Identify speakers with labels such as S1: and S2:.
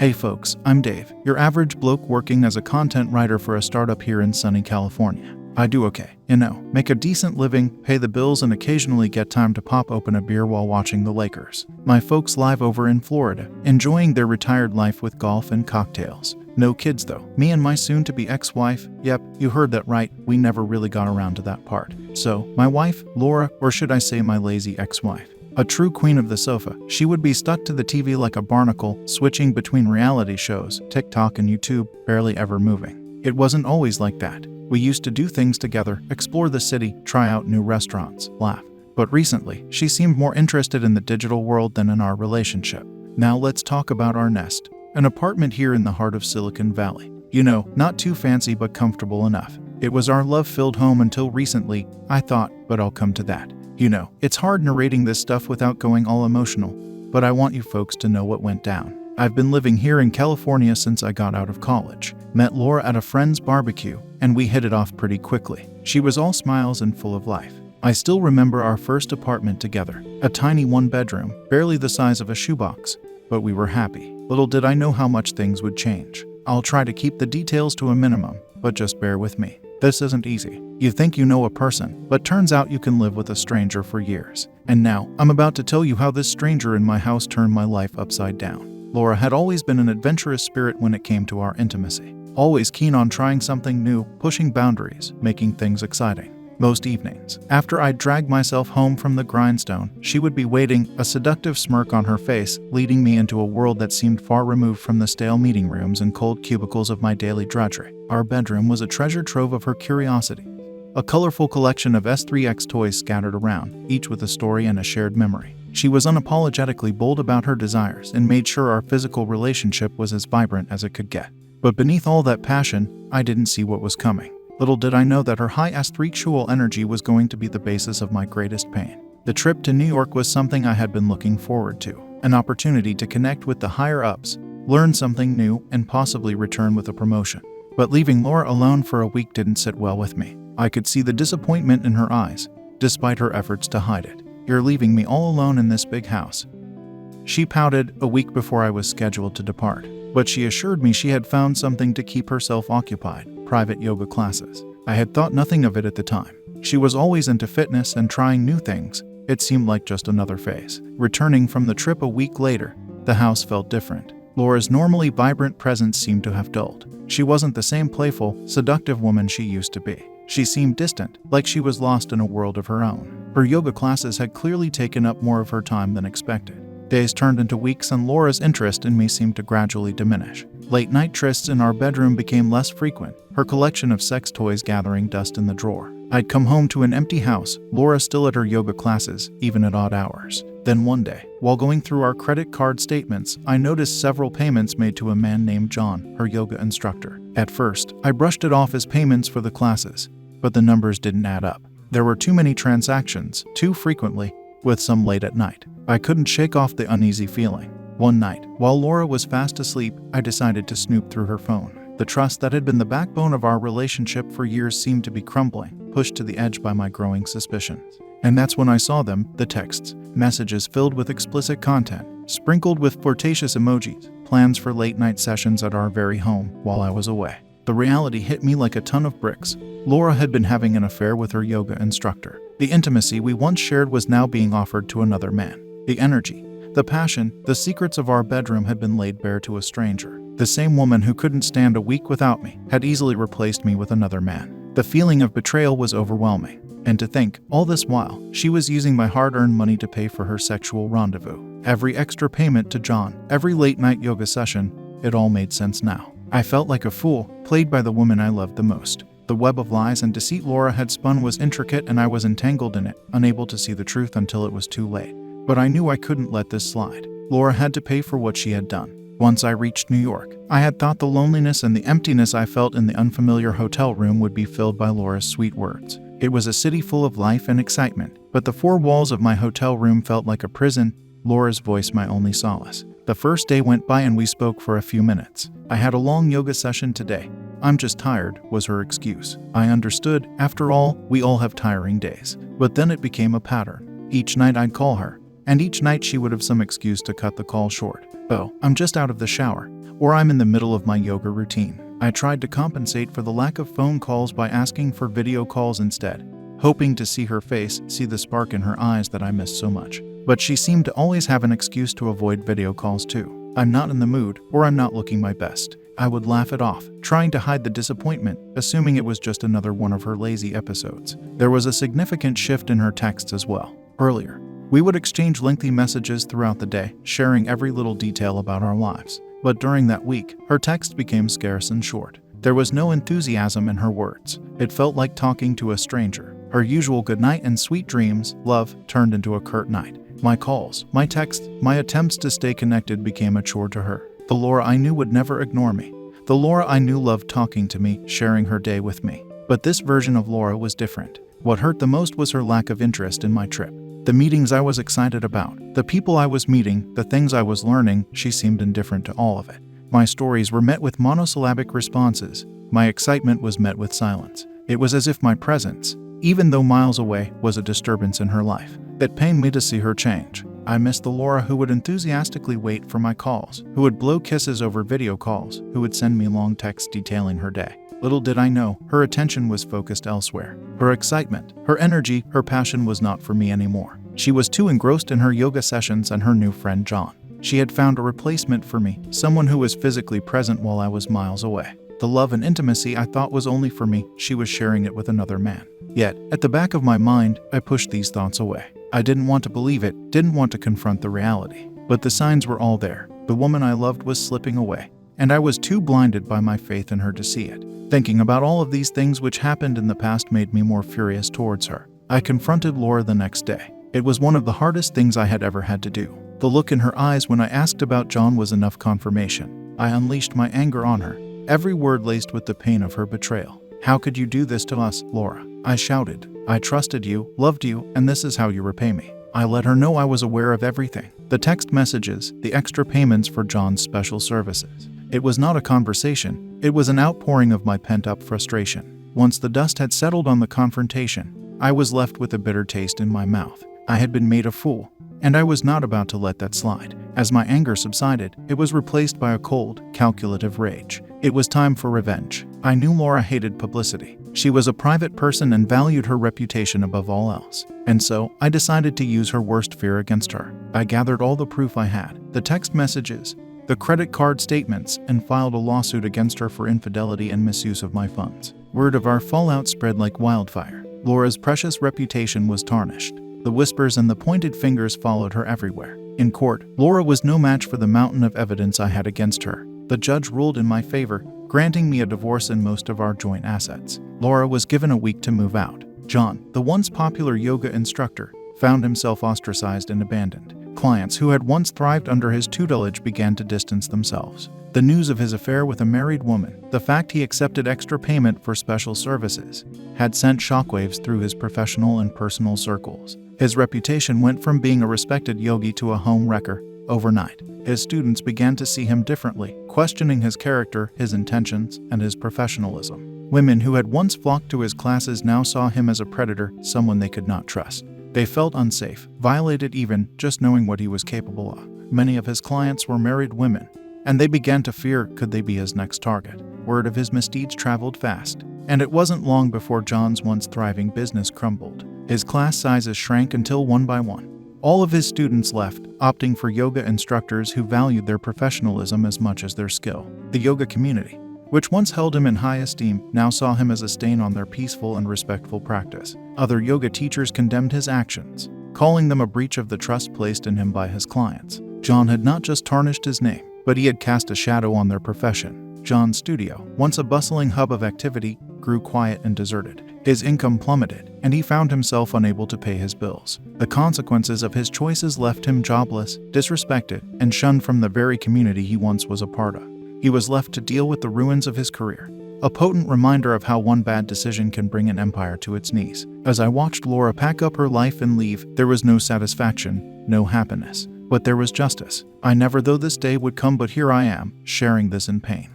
S1: Hey folks, I'm Dave, your average bloke working as a content writer for a startup here in sunny California. I do okay, make a decent living, pay the bills, and occasionally get time to pop open a beer while watching the Lakers. My folks live over in Florida, enjoying their retired life with golf and cocktails. No kids though. Me and my soon-to-be ex-wife, yep, you heard that right, we never really got around to that part. So, my wife, Laura, or should I say my lazy ex-wife, a true queen of the sofa, she would be stuck to the TV like a barnacle, switching between reality shows, TikTok and YouTube, barely ever moving. It wasn't always like that. We used to do things together, explore the city, try out new restaurants, laugh. But recently, she seemed more interested in the digital world than in our relationship. Now let's talk about our nest. An apartment here in the heart of Silicon Valley. Not too fancy but comfortable enough. It was our love-filled home until recently, I thought, but I'll come to that. It's hard narrating this stuff without going all emotional, but I want you folks to know what went down. I've been living here in California since I got out of college. Met Laura at a friend's barbecue, and we hit it off pretty quickly. She was all smiles and full of life. I still remember our first apartment together, a tiny one-bedroom, barely the size of a shoebox, but we were happy. Little did I know how much things would change. I'll try to keep the details to a minimum, but just bear with me. This isn't easy. You think you know a person, but turns out you can live with a stranger for years. And now, I'm about to tell you how this stranger in my house turned my life upside down. Laura had always been an adventurous spirit when it came to our intimacy. Always keen on trying something new, pushing boundaries, making things exciting. Most evenings, after I'd drag myself home from the grindstone, she would be waiting, a seductive smirk on her face, leading me into a world that seemed far removed from the stale meeting rooms and cold cubicles of my daily drudgery. Our bedroom was a treasure trove of her curiosity. A colorful collection of S3X toys scattered around, each with a story and a shared memory. She was unapologetically bold about her desires and made sure our physical relationship was as vibrant as it could get. But beneath all that passion, I didn't see what was coming. Little did I know that her high sexual energy was going to be the basis of my greatest pain. The trip to New York was something I had been looking forward to, an opportunity to connect with the higher-ups, learn something new, and possibly return with a promotion. But leaving Laura alone for a week didn't sit well with me. I could see the disappointment in her eyes, despite her efforts to hide it. "You're leaving me all alone in this big house," she pouted a week before I was scheduled to depart. But she assured me she had found something to keep herself occupied, private yoga classes. I had thought nothing of it at the time. She was always into fitness and trying new things. It seemed like just another phase. Returning from the trip a week later, the house felt different. Laura's normally vibrant presence seemed to have dulled. She wasn't the same playful, seductive woman she used to be. She seemed distant, like she was lost in a world of her own. Her yoga classes had clearly taken up more of her time than expected. Days turned into weeks and Laura's interest in me seemed to gradually diminish. Late-night trysts in our bedroom became less frequent, her collection of sex toys gathering dust in the drawer. I'd come home to an empty house, Laura still at her yoga classes, even at odd hours. Then one day, while going through our credit card statements, I noticed several payments made to a man named John, her yoga instructor. At first, I brushed it off as payments for the classes, but the numbers didn't add up. There were too many transactions, too frequently, with some late at night. I couldn't shake off the uneasy feeling. One night, while Laura was fast asleep, I decided to snoop through her phone. The trust that had been the backbone of our relationship for years seemed to be crumbling, pushed to the edge by my growing suspicions. And that's when I saw them, the texts, messages filled with explicit content, sprinkled with flirtatious emojis, plans for late-night sessions at our very home while I was away. The reality hit me like a ton of bricks. Laura had been having an affair with her yoga instructor. The intimacy we once shared was now being offered to another man. The energy, the passion, the secrets of our bedroom had been laid bare to a stranger. The same woman who couldn't stand a week without me had easily replaced me with another man. The feeling of betrayal was overwhelming. And to think, all this while, she was using my hard-earned money to pay for her sexual rendezvous. Every extra payment to John, every late-night yoga session, it all made sense now. I felt like a fool, played by the woman I loved the most. The web of lies and deceit Laura had spun was intricate and I was entangled in it, unable to see the truth until it was too late. But I knew I couldn't let this slide. Laura had to pay for what she had done. Once I reached New York, I had thought the loneliness and the emptiness I felt in the unfamiliar hotel room would be filled by Laura's sweet words. It was a city full of life and excitement, but the four walls of my hotel room felt like a prison, Laura's voice my only solace. The first day went by and we spoke for a few minutes. "I had a long yoga session today. I'm just tired," was her excuse. I understood. After all, we all have tiring days. But then it became a pattern. Each night I'd call her, and each night she would have some excuse to cut the call short. "Oh, I'm just out of the shower," or I'm in the middle of my yoga routine. I tried to compensate for the lack of phone calls by asking for video calls instead, hoping to see her face, see the spark in her eyes that I missed so much. But she seemed to always have an excuse to avoid video calls too. I'm not in the mood, or I'm not looking my best. I would laugh it off, trying to hide the disappointment, assuming it was just another one of her lazy episodes. There was a significant shift in her texts as well. Earlier, we would exchange lengthy messages throughout the day, sharing every little detail about our lives. But during that week, her texts became scarce and short. There was no enthusiasm in her words. It felt like talking to a stranger. Her usual goodnight and sweet dreams, love, turned into a curt night. My calls, my texts, my attempts to stay connected became a chore to her. The Laura I knew would never ignore me. The Laura I knew loved talking to me, sharing her day with me. But this version of Laura was different. What hurt the most was her lack of interest in my trip. The meetings I was excited about, the people I was meeting, the things I was learning, she seemed indifferent to all of it. My stories were met with monosyllabic responses. My excitement was met with silence. It was as if my presence, even though miles away, was a disturbance in her life. It pained me to see her change. I missed the Laura who would enthusiastically wait for my calls, who would blow kisses over video calls, who would send me long texts detailing her day. Little did I know, her attention was focused elsewhere. Her excitement, her energy, her passion was not for me anymore. She was too engrossed in her yoga sessions and her new friend John. She had found a replacement for me, someone who was physically present while I was miles away. The love and intimacy I thought was only for me, she was sharing it with another man. Yet, at the back of my mind, I pushed these thoughts away. I didn't want to believe it, didn't want to confront the reality. But the signs were all there. The woman I loved was slipping away, and I was too blinded by my faith in her to see it. Thinking about all of these things which happened in the past made me more furious towards her. I confronted Laura the next day. It was one of the hardest things I had ever had to do. The look in her eyes when I asked about John was enough confirmation. I unleashed my anger on her, every word laced with the pain of her betrayal. "How could you do this to us, Laura?" I shouted. "I trusted you, loved you, and this is how you repay me." I let her know I was aware of everything. The text messages, the extra payments for John's special services. It was not a conversation, it was an outpouring of my pent-up frustration. Once the dust had settled on the confrontation, I was left with a bitter taste in my mouth. I had been made a fool, and I was not about to let that slide. As my anger subsided, it was replaced by a cold, calculative rage. It was time for revenge. I knew Laura hated publicity. She was a private person and valued her reputation above all else. And so, I decided to use her worst fear against her. I gathered all the proof I had, the text messages, the credit card statements, and filed a lawsuit against her for infidelity and misuse of my funds. Word of our fallout spread like wildfire. Laura's precious reputation was tarnished. The whispers and the pointed fingers followed her everywhere. In court, Laura was no match for the mountain of evidence I had against her. The judge ruled in my favor, granting me a divorce and most of our joint assets. Laura was given a week to move out. John, the once popular yoga instructor, found himself ostracized and abandoned. Clients who had once thrived under his tutelage began to distance themselves. The news of his affair with a married woman, the fact he accepted extra payment for special services, had sent shockwaves through his professional and personal circles. His reputation went from being a respected yogi to a home wrecker overnight. His students began to see him differently, questioning his character, his intentions, and his professionalism. Women who had once flocked to his classes now saw him as a predator, someone they could not trust. They felt unsafe, violated even, just knowing what he was capable of. Many of his clients were married women, and they began to fear, could they be his next target? Word of his misdeeds traveled fast, and it wasn't long before John's once thriving business crumbled. His class sizes shrank until one by one, all of his students left, opting for yoga instructors who valued their professionalism as much as their skill. The yoga community, which once held him in high esteem, now saw him as a stain on their peaceful and respectful practice. Other yoga teachers condemned his actions, calling them a breach of the trust placed in him by his clients. John had not just tarnished his name, but he had cast a shadow on their profession. John's studio, once a bustling hub of activity, grew quiet and deserted. His income plummeted, and he found himself unable to pay his bills. The consequences of his choices left him jobless, disrespected, and shunned from the very community he once was a part of. He was left to deal with the ruins of his career, a potent reminder of how one bad decision can bring an empire to its knees. As I watched Laura pack up her life and leave, there was no satisfaction, no happiness, but there was justice. I never thought this day would come, but here I am, sharing this in pain.